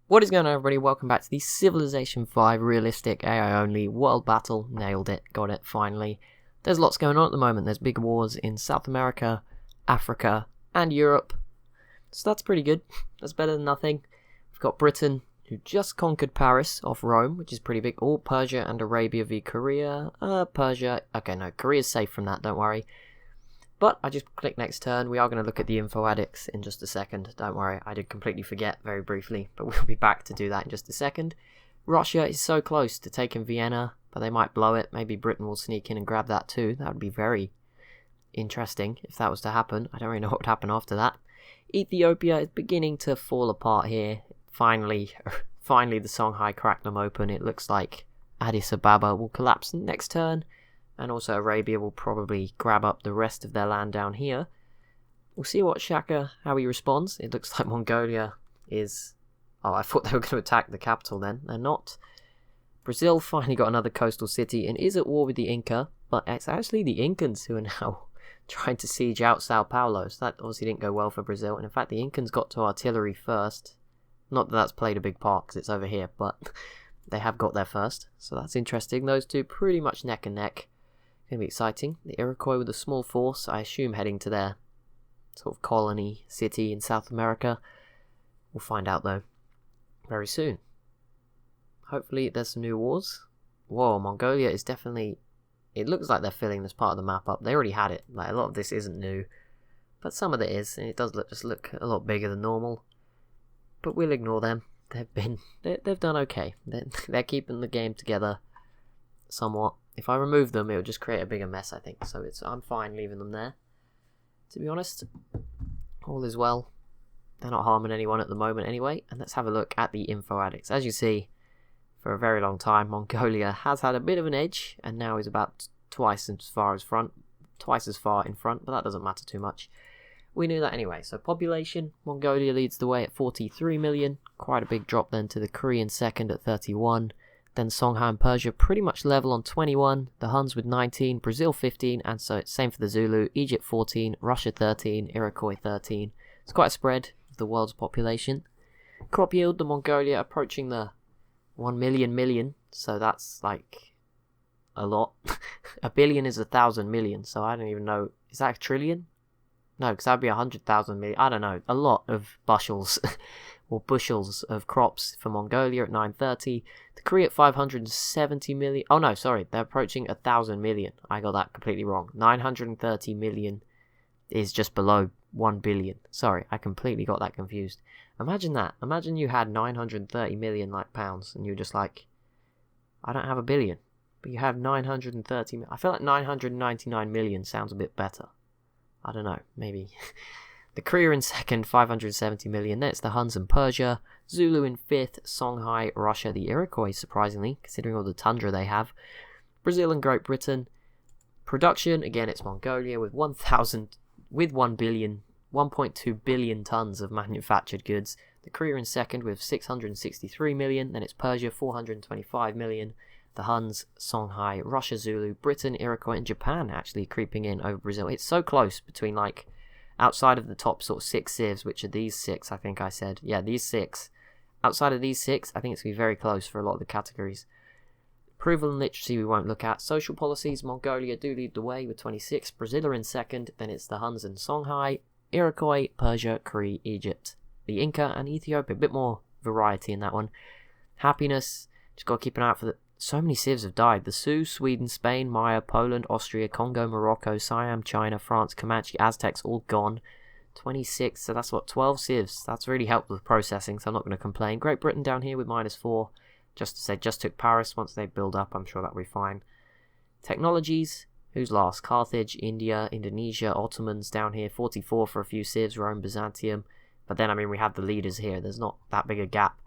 What is going on, everybody? Welcome back to the Civilization 5 realistic AI only world battle. Nailed it, got it, finally. There's lots going on at the moment. There's big wars in South America, Africa, and Europe. So that's pretty good. That's better than nothing. We've got Britain, who just conquered Paris off Rome, which is pretty big. Oh, Persia and Arabia v Korea. Persia. Okay, no, Korea's safe from that, don't worry. But I just click next turn. We are going to look at the info addicts in just a second. Don't worry, I did completely forget very briefly, but we'll be back to do that in just a second. Russia is so close to taking Vienna, but they might blow it. Maybe Britain will sneak in and grab that too. That would be very interesting if that was to happen. I don't really know what would happen after that. Ethiopia is beginning to fall apart here. Finally the Songhai cracked them open. It looks like Addis Ababa will collapse next turn. And also Arabia will probably grab up the rest of their land down here. We'll see what Shaka, how he responds. It looks like Mongolia is... Oh, I thought they were going to attack the capital then. They're not. Brazil finally got another coastal city and is at war with the Inca. But it's actually the Incans who are now trying to siege out Sao Paulo. So that obviously didn't go well for Brazil. And in fact, the Incans got to artillery first. Not that that's played a big part because it's over here. But they have got there first. So that's interesting. Those two pretty much neck and neck. Going to be exciting. The Iroquois with a small force, I assume heading to their sort of colony city in South America. We'll find out though very soon. Hopefully there's some new wars. Whoa, Mongolia is definitely... It looks like they're filling this part of the map up. They already had it. Like, a lot of this isn't new. But some of it is, and it does just look a lot bigger than normal. But we'll ignore them. They've done okay. They're keeping the game together somewhat. If I remove them, it would just create a bigger mess, I think. So I'm fine leaving them there. To be honest, all is well. They're not harming anyone at the moment anyway. And let's have a look at the info addicts. As you see, for a very long time, Mongolia has had a bit of an edge. And now is about twice as far in front. But that doesn't matter too much. We knew that anyway. So population, Mongolia leads the way at 43 million. Quite a big drop then to the Korean second at 31. Then Songhai and Persia pretty much level on 21, the Huns with 19, Brazil 15, and so it's same for the Zulu, Egypt 14, Russia 13, Iroquois 13. It's quite a spread of the world's population. Crop yield, the Mongolia approaching the 1 million, so that's like a lot. A billion is 1,000 million, so I don't even know, is that a trillion? No, because that'd be 100,000 million, I don't know, a lot of bushels. Or bushels of crops for Mongolia at 930. The Korea at 570 million. Oh no, sorry, they're approaching 1,000 million. I got that completely wrong. 930 million is just below 1 billion. Sorry, I completely got that confused. Imagine that. Imagine you had 930 million like pounds and you're just like, I don't have a billion. But you have 930 million. I feel like 999 million sounds a bit better. I don't know, maybe... The Korea in second, 570 million. Then it's the Huns and Persia. Zulu in fifth. Songhai, Russia, the Iroquois, surprisingly, considering all the tundra they have. Brazil and Great Britain. Production, again, it's Mongolia with 1 billion, 1.2 billion tons of manufactured goods. The Korea in second with 663 million. Then it's Persia, 425 million. The Huns, Songhai, Russia, Zulu, Britain, Iroquois, and Japan actually creeping in over Brazil. It's so close between like... Outside of the top sort of 6 civs, which are these 6, I think I said. Yeah, these 6. Outside of these 6, I think it's going to be very close for a lot of the categories. Approval and literacy we won't look at. Social policies, Mongolia do lead the way with 26. Brazil are in second. Then it's the Huns and Songhai, Iroquois, Persia, Korea, Egypt. The Inca and Ethiopia. A bit more variety in that one. Happiness, just got to keep an eye out for the... So many civs have died. The Sioux, Sweden, Spain, Maya, Poland, Austria, Congo, Morocco, Siam, China, France, Comanche, Aztecs, all gone. 26, so that's what, 12 civs. That's really helped with processing, so I'm not going to complain. Great Britain down here with -4. Just to say, just took Paris. Once they build up, I'm sure that'll be fine. Technologies, who's last? Carthage, India, Indonesia, Ottomans down here. 44 for a few civs, Rome, Byzantium. But then, I mean, we have the leaders here. There's not that big a gap.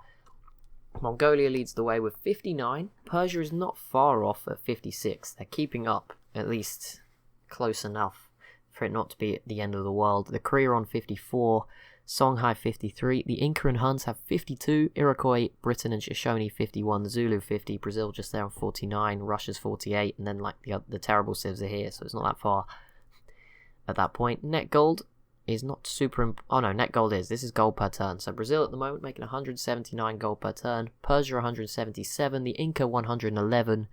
Mongolia leads the way with 59. Persia is not far off at 56. They're keeping up, at least close enough for it not to be at the end of the world. The Korea on 54. Songhai 53. The Inca and Huns have 52. Iroquois, Britain and Shoshone 51. The Zulu 50. Brazil just there on 49. Russia's 48. And then like the terrible civs are here, so it's not that far at that point. Net gold is not super... Oh no, net gold is. This is gold per turn. So Brazil at the moment making 179 gold per turn. Persia 177. The Inca 111.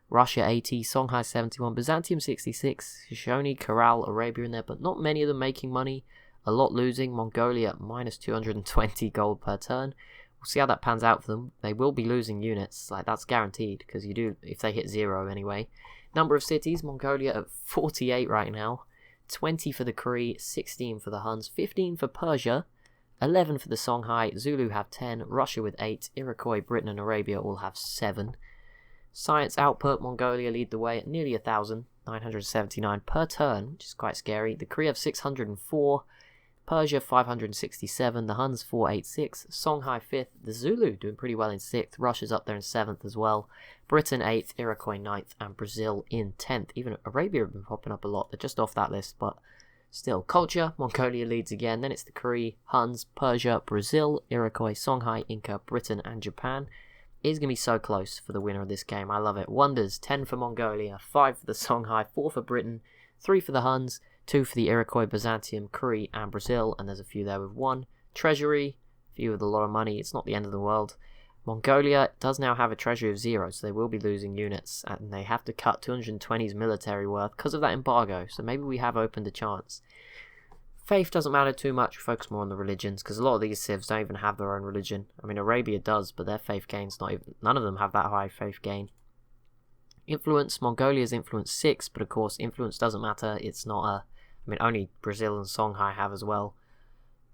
Russia 80. Songhai 71. Byzantium 66. Shoshone, Corral, Arabia in there. But not many of them making money. A lot losing. Mongolia minus 220 gold per turn. We'll see how that pans out for them. They will be losing units. Like, that's guaranteed. Because you do... If they hit 0 anyway. Number of cities. Mongolia at 48 right now. 20 for the Cree, 16 for the Huns, 15 for Persia, 11 for the Songhai, Zulu have 10, Russia with 8, Iroquois, Britain and Arabia all have 7. Science output, Mongolia lead the way at nearly 1,000, 979 per turn, which is quite scary. The Cree have 604, Persia 567, the Huns 486, Songhai 5th, the Zulu doing pretty well in 6th, Russia's up there in 7th as well, Britain 8th, Iroquois 9th, and Brazil in 10th. Even Arabia have been popping up a lot, they're just off that list, but still. Culture, Mongolia leads again, then it's the Cree, Huns, Persia, Brazil, Iroquois, Songhai, Inca, Britain, and Japan. It is going to be so close for the winner of this game, I love it. Wonders, 10 for Mongolia, 5 for the Songhai, 4 for Britain, 3 for the Huns, 2 for the Iroquois, Byzantium, Cree, and Brazil, and there's a few there with 1. Treasury, a few with a lot of money, it's not the end of the world. Mongolia does now have a treasury of 0, so they will be losing units, and they have to cut 220's military worth because of that embargo, so maybe we have opened a chance. Faith doesn't matter too much, we focus more on the religions, because a lot of these civs don't even have their own religion. I mean, Arabia does, but their faith gain's not even... None of them have that high faith gain. Influence, Mongolia's influence 6, but of course influence doesn't matter, it's not a... I mean, only Brazil and Songhai have as well,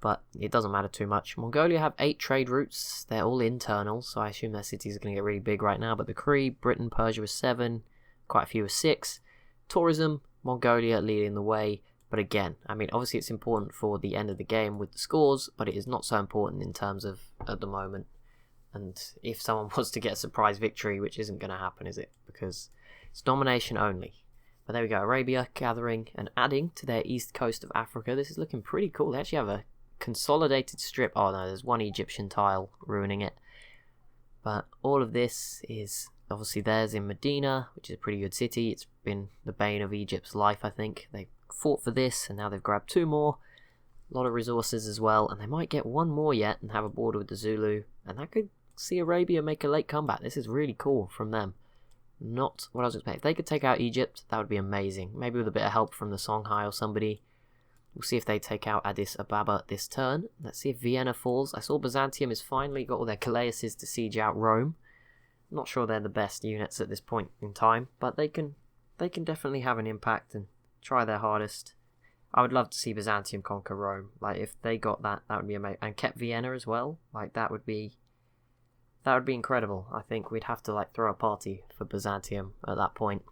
but it doesn't matter too much. Mongolia have 8 trade routes, they're all internal, so I assume their cities are going to get really big right now, but the Cree, Britain, Persia with 7, quite a few with 6. Tourism, Mongolia leading the way, but again, I mean, obviously it's important for the end of the game with the scores, but it is not so important in terms of at the moment. And if someone was to get a surprise victory, which isn't going to happen, is it? Because it's domination only. But there we go, Arabia gathering and adding to their east coast of Africa. This is looking pretty cool. They actually have a consolidated strip. Oh no, there's one Egyptian tile ruining it. But all of this is obviously theirs in Medina, which is a pretty good city. It's been the bane of Egypt's life, I think. They fought for this, and now they've grabbed 2 more. A lot of resources as well, and they might get 1 more yet and have a border with the Zulu. And that could see Arabia make a late comeback. This is really cool from them. Not what I was expecting. If they could take out Egypt, that would be amazing. Maybe with a bit of help from the Songhai or somebody. We'll see if they take out Addis Ababa this turn. Let's see if Vienna falls. I saw Byzantium has finally got all their Calaises to siege out Rome. I'm not sure they're the best units at this point in time, but they can definitely have an impact and try their hardest. I would love to see Byzantium conquer Rome. Like, if they got that, that would be amazing. And kept Vienna as well. Like, that would be incredible. I think we'd have to like throw a party for Byzantium at that point.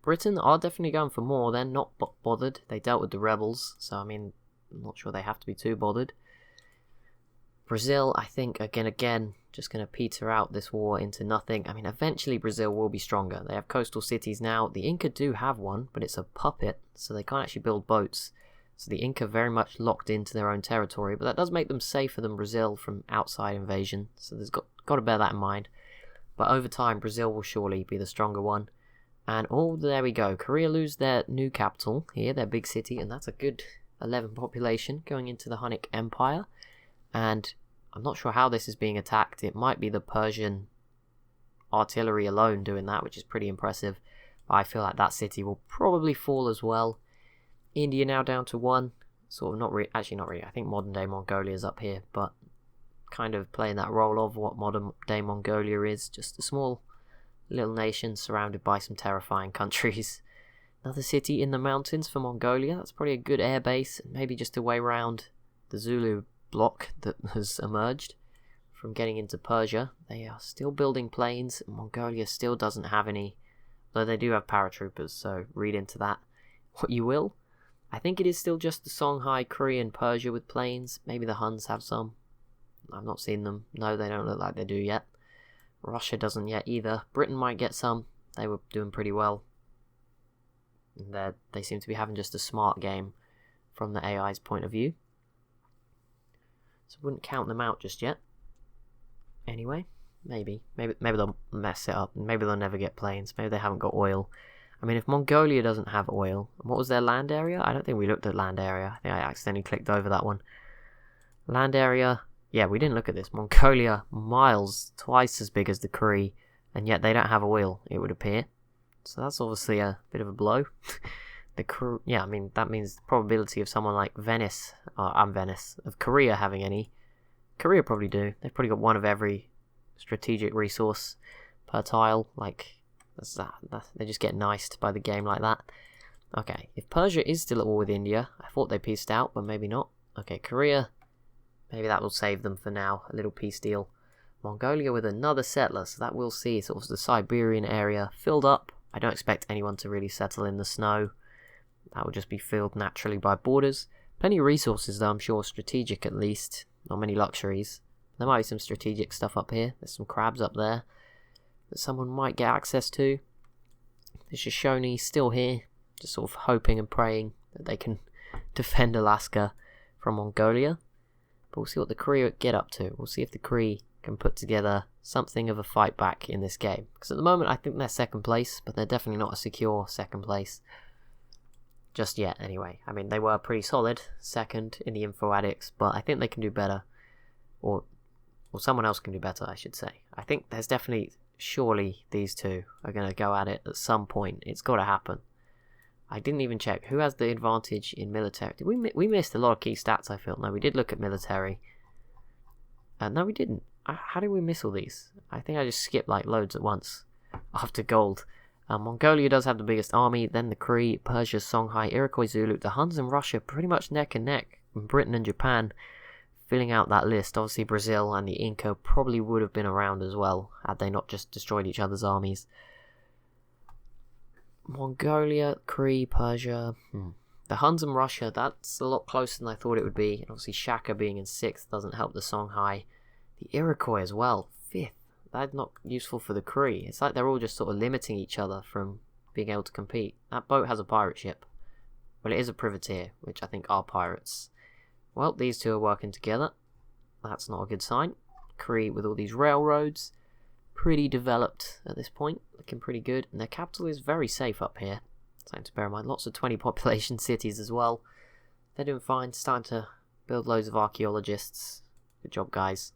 Britain are definitely going for more. They're not bothered. They dealt with the rebels, so I mean, I'm not sure they have to be too bothered. Brazil, I think, again, just going to peter out this war into nothing. I mean, eventually Brazil will be stronger. They have coastal cities now. The Inca do have one, but it's a puppet, so they can't actually build boats. So the Inca very much locked into their own territory, but that does make them safer than Brazil from outside invasion, so there's got to bear that in mind. But over time, Brazil will surely be the stronger one. And there we go. Korea lose their new capital here, their big city, and that's a good 11 population going into the Hunnic Empire. And I'm not sure how this is being attacked. It might be the Persian artillery alone doing that, which is pretty impressive. But I feel like that city will probably fall as well. India now down to 1. Sort of not really. Actually, not really. I think modern day Mongolia is up here, but kind of playing that role of what modern day Mongolia is. Just a small little nation surrounded by some terrifying countries. Another city in the mountains for Mongolia. That's probably a good air base, and maybe just a way around the Zulu block that has emerged from getting into Persia. They are still building planes. Mongolia still doesn't have any, though they do have paratroopers, so read into that what you will. I think it is still just the Songhai, Cree and Persia with planes. Maybe the Huns have some. I've not seen them. No, they don't look like they do yet. Russia doesn't yet either. Britain might get some. They were doing pretty well. They seem to be having just a smart game from the AI's point of view. So I wouldn't count them out just yet. Anyway, maybe they'll mess it up. Maybe they'll never get planes. Maybe they haven't got oil. I mean, if Mongolia doesn't have oil, what was their land area? I don't think we looked at land area. I think I accidentally clicked over that one. Land area, yeah, we didn't look at this. Mongolia, miles, twice as big as the Korea, and yet they don't have oil, it would appear. So that's obviously a bit of a blow. Yeah, I mean, that means the probability of someone like Venice, of Korea having any. Korea probably do. They've probably got one of every strategic resource per tile. Like, they just get niced by the game like that. Okay, if Persia is still at war with India, I thought they peaced out, but maybe not. Okay, Korea, maybe that will save them for now, a little peace deal. Mongolia with another settler, so that we'll see sort of the Siberian area filled up. I don't expect anyone to really settle in the snow. That will just be filled naturally by borders. Plenty of resources though, I'm sure, strategic at least. Not many luxuries. There might be some strategic stuff up here. There's some crabs up there that someone might get access to. The Shoshone still here, just sort of hoping and praying that they can defend Alaska from Mongolia. But we'll see what the Korea get up to. We'll see if the Korea can put together something of a fight back in this game. Because at the moment I think they're second place, but they're definitely not a secure second place. Just yet, anyway. I mean, they were pretty solid, second in the Info Addicts, but I think they can do better. Or someone else can do better, I should say. I think there's definitely, surely these two are going to go at it at some point. It's got to happen. I didn't even check. Who has the advantage in military? We missed a lot of key stats, I feel. No, we did look at military. No, we didn't. How did we miss all these? I think I just skipped like loads at once. After gold. Mongolia does have the biggest army, then the Korea, Persia, Songhai, Iroquois, Zulu, the Huns and Russia pretty much neck and neck. And Britain and Japan filling out that list. Obviously Brazil and the Inca probably would have been around as well, had they not just destroyed each other's armies. Mongolia, Korea, Persia. The Huns and Russia, that's a lot closer than I thought it would be. And obviously Shaka being in 6th doesn't help the Songhai. The Iroquois as well, 5th. That's not useful for the Korea. It's like they're all just sort of limiting each other from being able to compete. That boat has a pirate ship. Well, it is a privateer, which I think are pirates. Well, these two are working together. That's not a good sign. Korea with all these railroads. Pretty developed at this point. Looking pretty good. And their capital is very safe up here. Something to bear in mind. Lots of 20 population cities as well. They're doing fine. Starting to build loads of archaeologists. Good job, guys.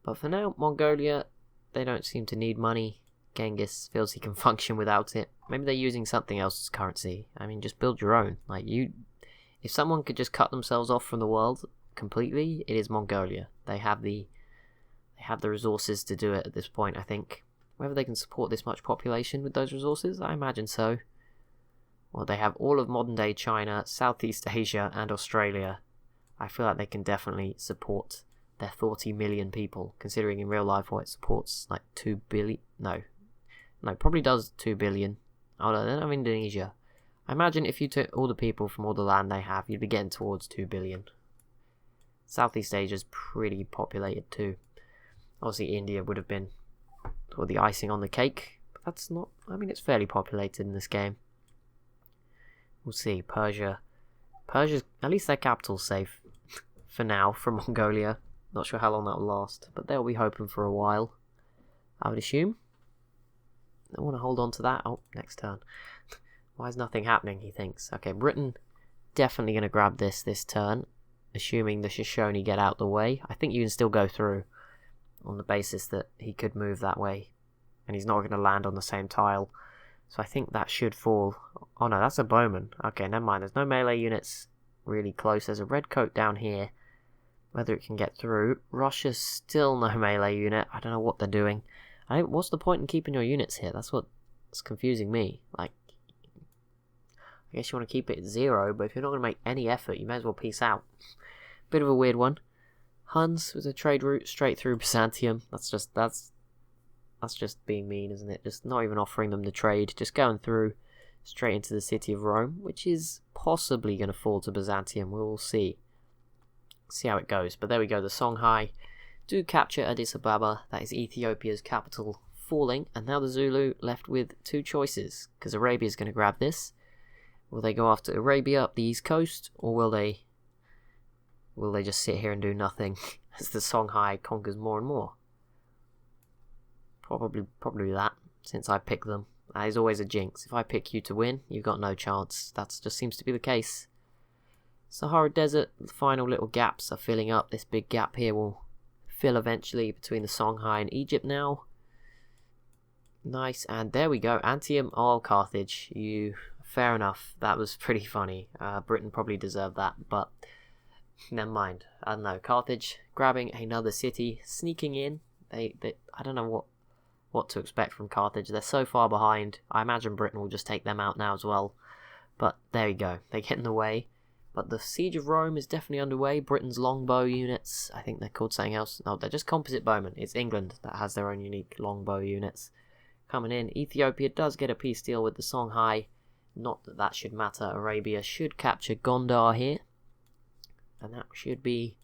But for now, Mongolia, they don't seem to need money. Genghis feels he can function without it. Maybe they're using something else as currency. I mean, just build your own. Like, if someone could just cut themselves off from the world completely, it is Mongolia. They have the resources to do it at this point, I think. Whether they can support this much population with those resources, I imagine so. Well, they have all of modern-day China, Southeast Asia, and Australia. I feel like they can definitely support their 40 million people, considering in real life what it supports, like 2 billion, no, probably does 2 billion. Oh no, they don't have Indonesia. I imagine if you took all the people from all the land they have, you'd be getting towards 2 billion. Southeast Asia's pretty populated too. Obviously India would have been sort of the icing on the cake, but that's not, I mean, it's fairly populated in this game. We'll see. Persia's, at least their capital's safe for now from Mongolia. Not sure how long that will last, but they'll be hoping for a while, I would assume. I want to hold on to that. Oh, next turn. Why is nothing happening, he thinks. Okay, Britain definitely going to grab this turn, assuming the Shoshone get out the way. I think you can still go through on the basis that he could move that way, and he's not going to land on the same tile. So I think that should fall. Oh no, that's a bowman. Okay, never mind. There's no melee units really close. There's a red coat down here. Whether it can get through. Russia's still no melee unit. I don't know what they're doing. What's the point in keeping your units here? That's what's confusing me. Like, I guess you want to keep it at 0, but if you're not going to make any effort, you may as well peace out. Bit of a weird one. Huns with a trade route straight through Byzantium. That's just being mean, isn't it? Just not even offering them the trade. Just going through straight into the city of Rome, which is possibly going to fall to Byzantium. We will see. See how it goes. But there we go. The Songhai do capture Addis Ababa. That is Ethiopia's capital, falling. And now the Zulu left with 2 choices, because Arabia is going to grab this. Will they go after Arabia up the east coast, or will they just sit here and do nothing as the Songhai conquers more and more? Probably that, since I picked them. That is always a jinx. If I pick you to win, you've got no chance. That just seems to be the case. Sahara Desert, the final little gaps are filling up. This big gap here will fill eventually between the Songhai and Egypt now. Nice, and there we go. Antium. Oh, Carthage. Fair enough. That was pretty funny. Britain probably deserved that, but never mind. I don't know. Carthage grabbing another city, sneaking in. I don't know what to expect from Carthage. They're so far behind. I imagine Britain will just take them out now as well. But there you go. They get in the way. But the Siege of Rome is definitely underway. Britain's longbow units, I think they're called something else. No, they're just composite bowmen. It's England that has their own unique longbow units coming in. Ethiopia does get a peace deal with the Songhai. Not that that should matter. Arabia should capture Gondar here. And that should be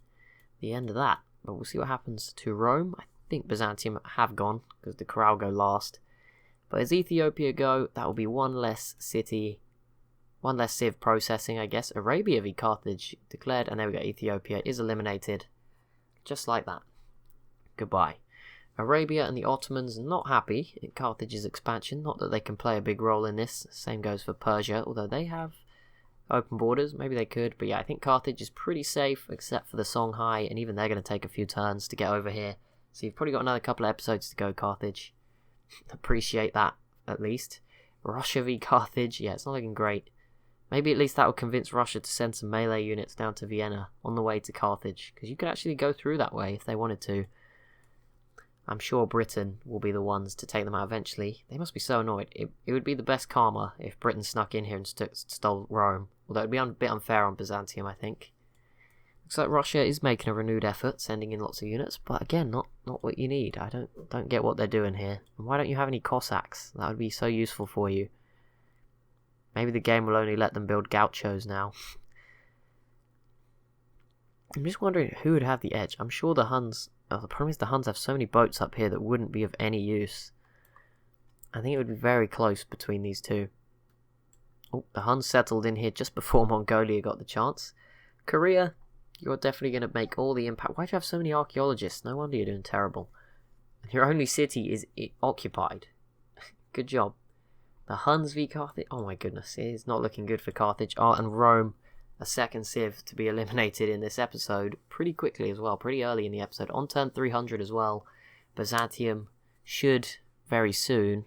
the end of that. But we'll see what happens to Rome. I think Byzantium have gone, because the Corral go last. But as Ethiopia go, that will be one less city, one less civ processing, I guess. Arabia v Carthage declared, and there we go. Ethiopia is eliminated. Just like that. Goodbye. Arabia and the Ottomans not happy in Carthage's expansion. Not that they can play a big role in this. Same goes for Persia, although they have open borders. Maybe they could, but yeah, I think Carthage is pretty safe, except for the Songhai, and even they're going to take a few turns to get over here. So you've probably got another couple of episodes to go, Carthage. Appreciate that, at least. Russia v Carthage, yeah, it's not looking great. Maybe at least that will convince Russia to send some melee units down to Vienna on the way to Carthage, because you could actually go through that way if they wanted to. I'm sure Britain will be the ones to take them out eventually. They must be so annoyed. It would be the best karma if Britain snuck in here and stole Rome. Although it would be a bit unfair on Byzantium, I think. Looks like Russia is making a renewed effort, sending in lots of units, but again, not what you need. I don't get what they're doing here. And why don't you have any Cossacks? That would be so useful for you. Maybe the game will only let them build gauchos now. I'm just wondering who would have the edge. I'm sure the Huns... Oh, the problem is the Huns have so many boats up here that wouldn't be of any use. I think it would be very close between these two. Oh, the Huns settled in here just before Mongolia got the chance. Korea, you're definitely going to make all the impact. Why do you have so many archaeologists? No wonder you're doing terrible. Your only city is occupied. Good job. The Huns v Carthage. Oh my goodness, it is not looking good for Carthage. Oh, and Rome, a second civ to be eliminated in this episode pretty quickly as well, pretty early in the episode. On turn 300 as well. Byzantium should very soon.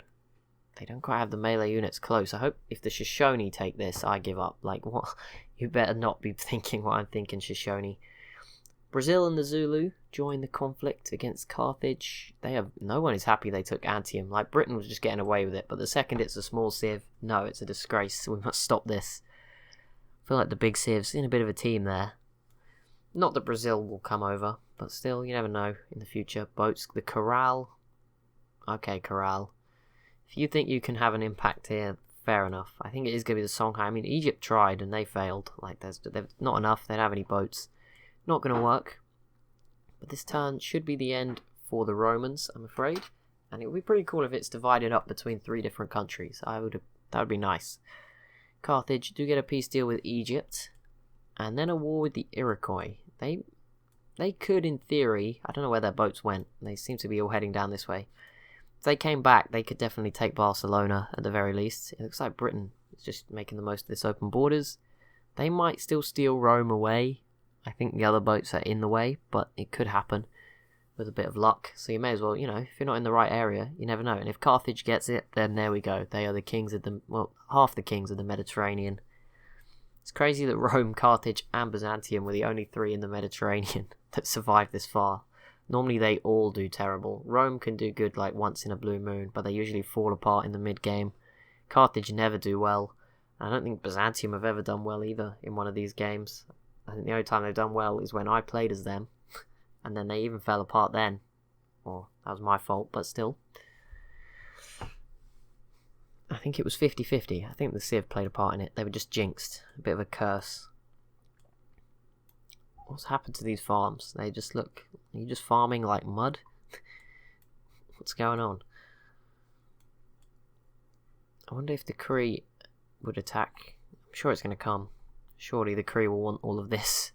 They don't quite have the melee units close. I hope if the Shoshone take this, I give up. Like, what? You better not be thinking what I'm thinking, Shoshone. Brazil and the Zulu join the conflict against Carthage. No one is happy they took Antium. Like, Britain was just getting away with it, but the second it's a small civ, no, it's a disgrace. We must stop this. I feel like the big civs in a bit of a team there. Not that Brazil will come over, but still, you never know in the future. Boats, the Corral. Okay, Corral. If you think you can have an impact here, fair enough. I think it is going to be the Songhai. I mean, Egypt tried and they failed. Like, there's not enough. They don't have any boats. Not going to work. But this turn should be the end for the Romans, I'm afraid. And it would be pretty cool if it's divided up between 3 different countries. That would be nice. Carthage do get a peace deal with Egypt. And then a war with the Iroquois. They could, in theory... I don't know where their boats went. They seem to be all heading down this way. If they came back, they could definitely take Barcelona at the very least. It looks like Britain is just making the most of this open borders. They might still steal Rome away. I think the other boats are in the way, but it could happen with a bit of luck. So you may as well, if you're not in the right area, you never know. And if Carthage gets it, then there we go. They are the kings of half the kings of the Mediterranean. It's crazy that Rome, Carthage, and Byzantium were the only 3 in the Mediterranean that survived this far. Normally they all do terrible. Rome can do good like once in a blue moon, but they usually fall apart in the mid-game. Carthage never do well. I don't think Byzantium have ever done well either in one of these games. I think the only time they've done well is when I played as them. And then they even fell apart then. Well, that was my fault, but still. I think it was 50-50. I think the Civ played a part in it. They were just jinxed. A bit of a curse. What's happened to these farms? They just look... Are you just farming like mud? What's going on? I wonder if the Cree would attack. I'm sure it's going to come. Surely the Cree will want all of this.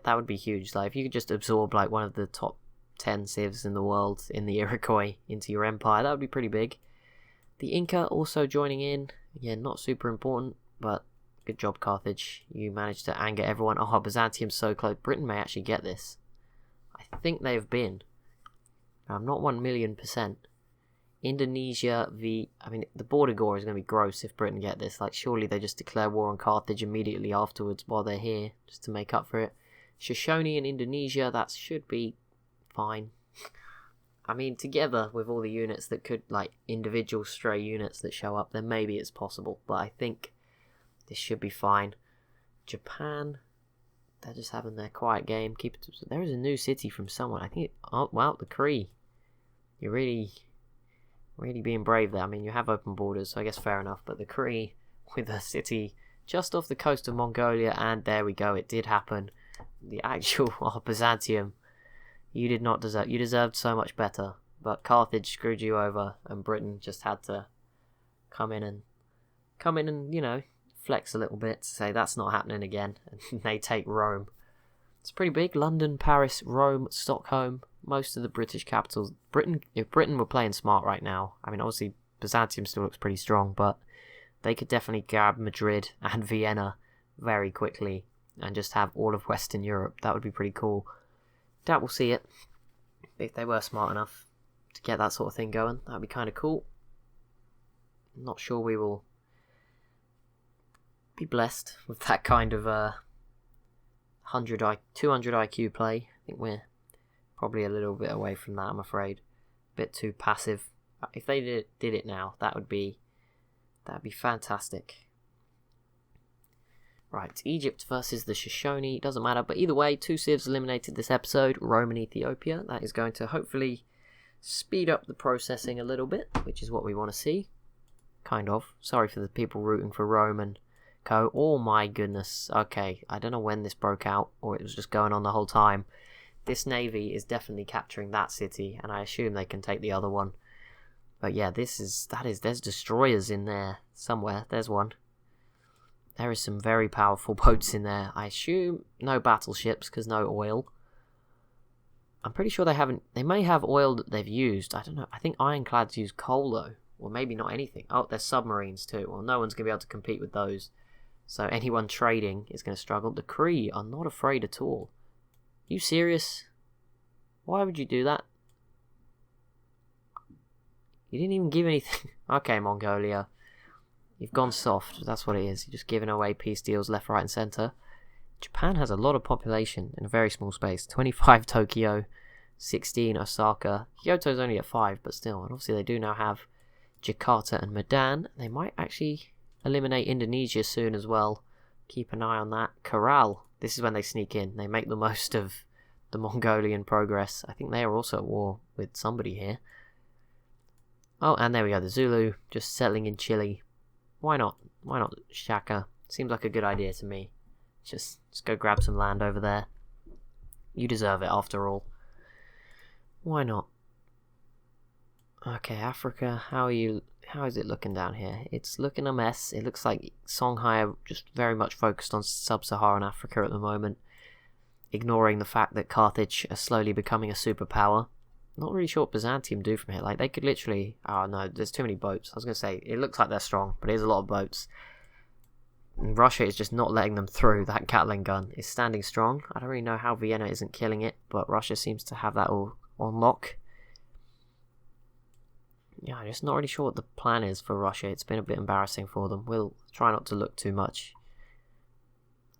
That would be huge. Like, if you could just absorb like one of the top 10 civs in the world in the Iroquois into your empire, that would be pretty big. The Inca also joining in. Again, not super important, but good job, Carthage. You managed to anger everyone. Oh, Byzantium's so close. Britain may actually get this. I think they've been. I'm not 1,000,000%. Indonesia the border gore is going to be gross if Britain get this. Like, surely they just declare war on Carthage immediately afterwards while they're here, just to make up for it. Shoshone in Indonesia, that should be fine. I mean, together with all the units that could, like, individual stray units that show up, then maybe it's possible. But I think this should be fine. Japan, they're just having their quiet game. There is a new city from someone. I think, oh, wow, the Cree. You're really being brave there. I mean, you have open borders, so I guess fair enough. But the Cree with a city just off the coast of Mongolia, and there we go, it did happen. The actual Byzantium, you did not deserve. You deserved so much better, but Carthage screwed you over, and Britain just had to come in and you know, flex a little bit to say that's not happening again, and they take Rome. It's pretty big. London, Paris, Rome, Stockholm. Most of the British capitals. If Britain were playing smart right now, I mean, obviously Byzantium still looks pretty strong, but they could definitely grab Madrid and Vienna very quickly and just have all of Western Europe. That would be pretty cool. Doubt we'll see it. If they were smart enough to get that sort of thing going, that would be kind of cool. Not sure we will be blessed with that kind of 200 IQ play. I think we're probably a little bit away from that, I'm afraid. A bit too passive. If they did it now, that'd be fantastic. Right, Egypt versus the Shoshone. Doesn't matter, but either way, 2 civs eliminated this episode. Rome and Ethiopia. That is going to hopefully speed up the processing a little bit, which is what we want to see. Kind of. Sorry for the people rooting for Rome and co. Oh my goodness. Okay, I don't know when this broke out, or it was just going on the whole time. This navy is definitely capturing that city, and I assume they can take the other one. But yeah, there's destroyers in there somewhere. There's one. There is some very powerful boats in there. I assume no battleships, because no oil. I'm pretty sure they may have oil that they've used. I don't know. I think ironclads use coal though. Or maybe not anything. Oh, there's submarines too. Well, no one's going to be able to compete with those. So anyone trading is going to struggle. The Cree are not afraid at all. You serious? Why would you do that? You didn't even give anything. Okay, Mongolia. You've gone soft. That's what it is. You're just giving away peace deals left, right and centre. Japan has a lot of population in a very small space. 25 Tokyo, 16 Osaka. Kyoto's only at 5, but still. And obviously they do now have Jakarta and Medan. They might actually eliminate Indonesia soon as well. Keep an eye on that. Corral. This is when they sneak in. They make the most of the Mongolian progress. I think they are also at war with somebody here. Oh, and there we go. The Zulu just settling in Chile. Why not? Why not Shaka? Seems like a good idea to me. Just go grab some land over there. You deserve it after all. Why not? Okay, Africa, how is it looking down here? It's looking a mess. It looks like Songhai are just very much focused on sub-Saharan Africa at the moment, ignoring the fact that Carthage are slowly becoming a superpower. Not really sure what Byzantium do from here. Like, they could literally... Oh, no, there's too many boats. I was going to say, it looks like they're strong, but there's a lot of boats. And Russia is just not letting them through. That Gatling gun is standing strong. I don't really know how Vienna isn't killing it, but Russia seems to have that all on lock. Yeah, I'm just not really sure what the plan is for Russia. It's been a bit embarrassing for them. We'll try not to look too much.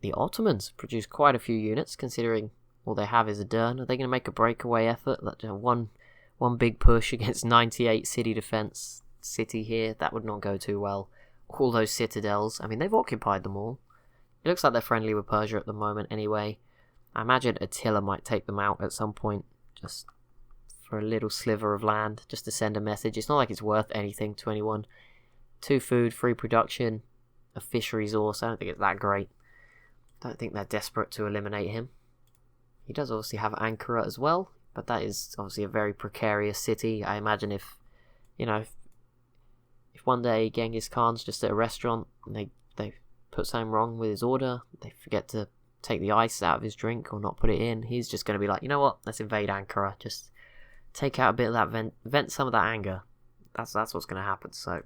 The Ottomans produce quite a few units, considering all they have is a Dern. Are they going to make a breakaway effort? One big push against 98 city defense city here. That would not go too well. All those citadels. I mean, they've occupied them all. It looks like they're friendly with Persia at the moment anyway. I imagine Attila might take them out at some point, just for a little sliver of land, just to send a message. It's not like it's worth anything to anyone. 2 food, 3 production, a fish resource. I don't think it's that great. Don't think they're desperate to eliminate him. He does obviously have Ankara as well, but that is obviously a very precarious city. I imagine if one day Genghis Khan's just at a restaurant and they put something wrong with his order, they forget to take the ice out of his drink or not put it in, he's just going to be like, you know what, let's invade Ankara, just take out a bit of that, vent some of that anger That's what's going to happen. So,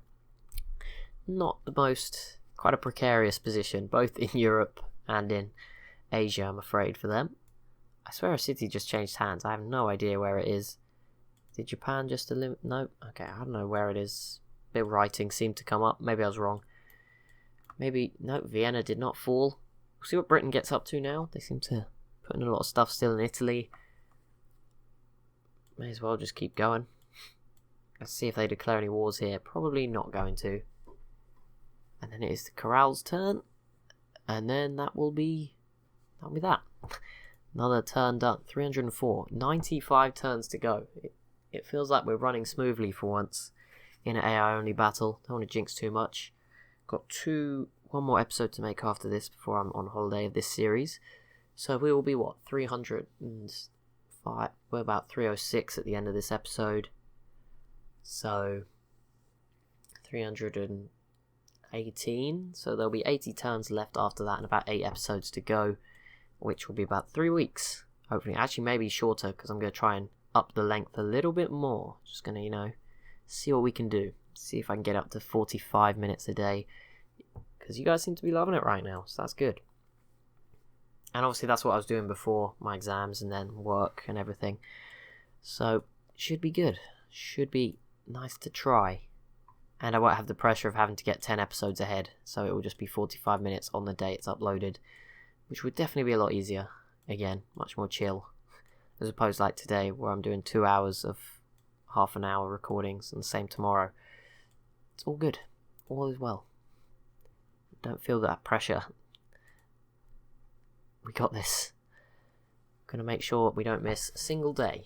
not the most, quite a precarious position, both in Europe and in Asia, I'm afraid, for them. I swear a city just changed hands. I have no idea where it is. Did Japan just eliminate? No. Okay, I don't know where it is. Bit of writing seemed to come up. Maybe I was wrong. Maybe, no, Vienna did not fall. We'll see what Britain gets up to now. They seem to put in a lot of stuff still in Italy. May as well just keep going. Let's see if they declare any wars here. Probably not going to. And then it is the Corral's turn. And then that will be that. Another turn done. 304. 95 turns to go. It feels like we're running smoothly for once in an AI only battle. Don't want to jinx too much. Got one more episode to make after this before I'm on holiday of this series. So we will be 305. We're about 306 at the end of this episode. So 318. So there'll be 80 turns left after that and about 8 episodes to go, which will be about 3 weeks. Hopefully, actually maybe shorter, because I'm going to try and up the length a little bit more. Just going to, see what we can do. See if I can get up to 45 minutes a day, because you guys seem to be loving it right now, so that's good. And obviously that's what I was doing before my exams and then work and everything. So, should be good. Should be nice to try. And I won't have the pressure of having to get 10 episodes ahead, so it will just be 45 minutes on the day it's uploaded, which would definitely be a lot easier. Again, much more chill, as opposed to like today, where I'm doing 2 hours of half an hour recordings, and the same tomorrow. It's all good. All is well. Don't feel that pressure. We got this. Gonna make sure we don't miss a single day.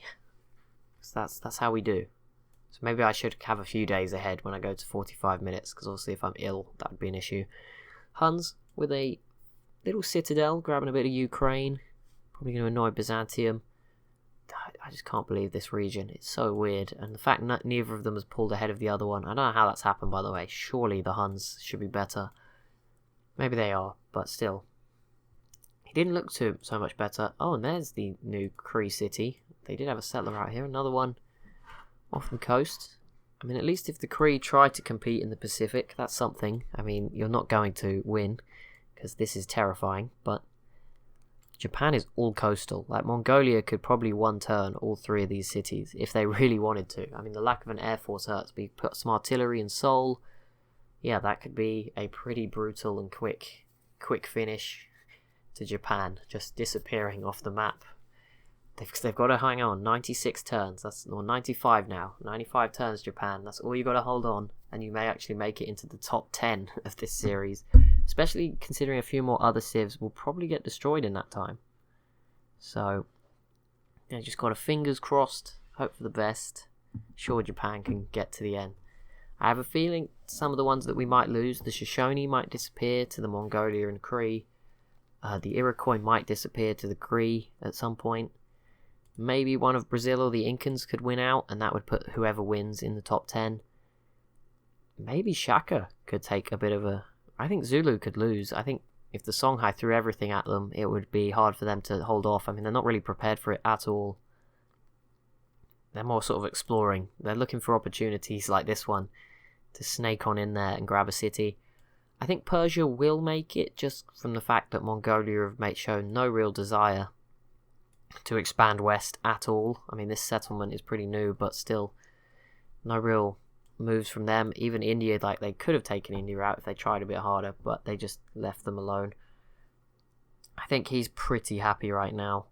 So that's how we do. So maybe I should have a few days ahead when I go to 45 minutes, because obviously if I'm ill, that would be an issue. Huns with a little citadel, grabbing a bit of Ukraine. Probably going to annoy Byzantium. I just can't believe this region. It's so weird. And the fact that neither of them has pulled ahead of the other one. I don't know how that's happened, by the way. Surely the Huns should be better. Maybe they are, but still. He didn't look so much better. Oh, and there's the new Cree city. They did have a settler out here. Another one off the coast. I mean, at least if the Cree try to compete in the Pacific, that's something. I mean, you're not going to win, because this is terrifying, but Japan is all coastal. Like, Mongolia could probably one turn all 3 of these cities if they really wanted to. I mean, the lack of an air force hurts, but you put some artillery in Seoul. Yeah, that could be a pretty brutal and quick finish to Japan, just disappearing off the map. They've got to hang on. 96 turns. That's 95 now. 95 turns, Japan. That's all you got to hold on, and you may actually make it into the top 10 of this series. Especially considering a few more other civs will probably get destroyed in that time. So, yeah, just got a fingers crossed. Hope for the best. Sure, Japan can get to the end. I have a feeling some of the ones that we might lose, the Shoshone might disappear to the Mongolia and Cree. The Iroquois might disappear to the Cree at some point. Maybe one of Brazil or the Incans could win out, and that would put whoever wins in the top 10. Maybe Shaka could take a bit of a... I think Zulu could lose. I think if the Songhai threw everything at them, it would be hard for them to hold off. I mean, they're not really prepared for it at all. They're more sort of exploring. They're looking for opportunities like this one to snake on in there and grab a city. I think Persia will make it, just from the fact that Mongolia have shown no real desire to expand west at all. I mean, this settlement is pretty new, but still no real moves from them. Even India, like, they could have taken India out if they tried a bit harder, but they just left them alone. I think he's pretty happy right now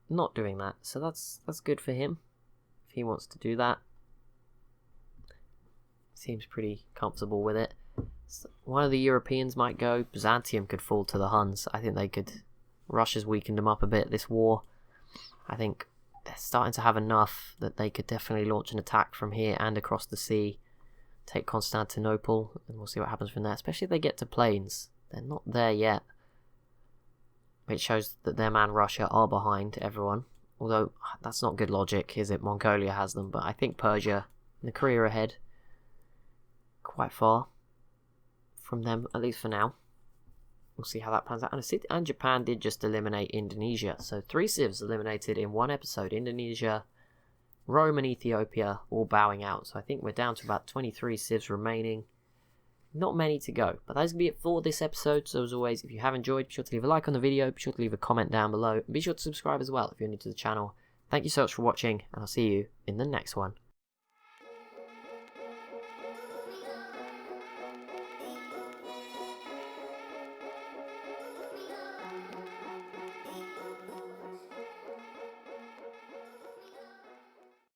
not doing that, so that's good for him if he wants to do that. Seems pretty comfortable with it. So one of the Europeans might go. Byzantium could fall to the Huns. I think they could. Russia's weakened them up a bit this war. I think they're starting to have enough that they could definitely launch an attack from here and across the sea, take Constantinople, and we'll see what happens from there, especially if they get to plains. They're not there yet, which shows that their man Russia are behind everyone, although that's not good logic, is it? Mongolia has them, but I think Persia and the Korea are ahead quite far from them, at least for now. We'll see how that pans out. And Japan did just eliminate Indonesia. So 3 civs eliminated in one episode. Indonesia, Rome and Ethiopia all bowing out. So I think we're down to about 23 civs remaining. Not many to go, but that's going to be it for this episode. So as always, if you have enjoyed, be sure to leave a like on the video, be sure to leave a comment down below, and be sure to subscribe as well if you're new to the channel. Thank you so much for watching, and I'll see you in the next one.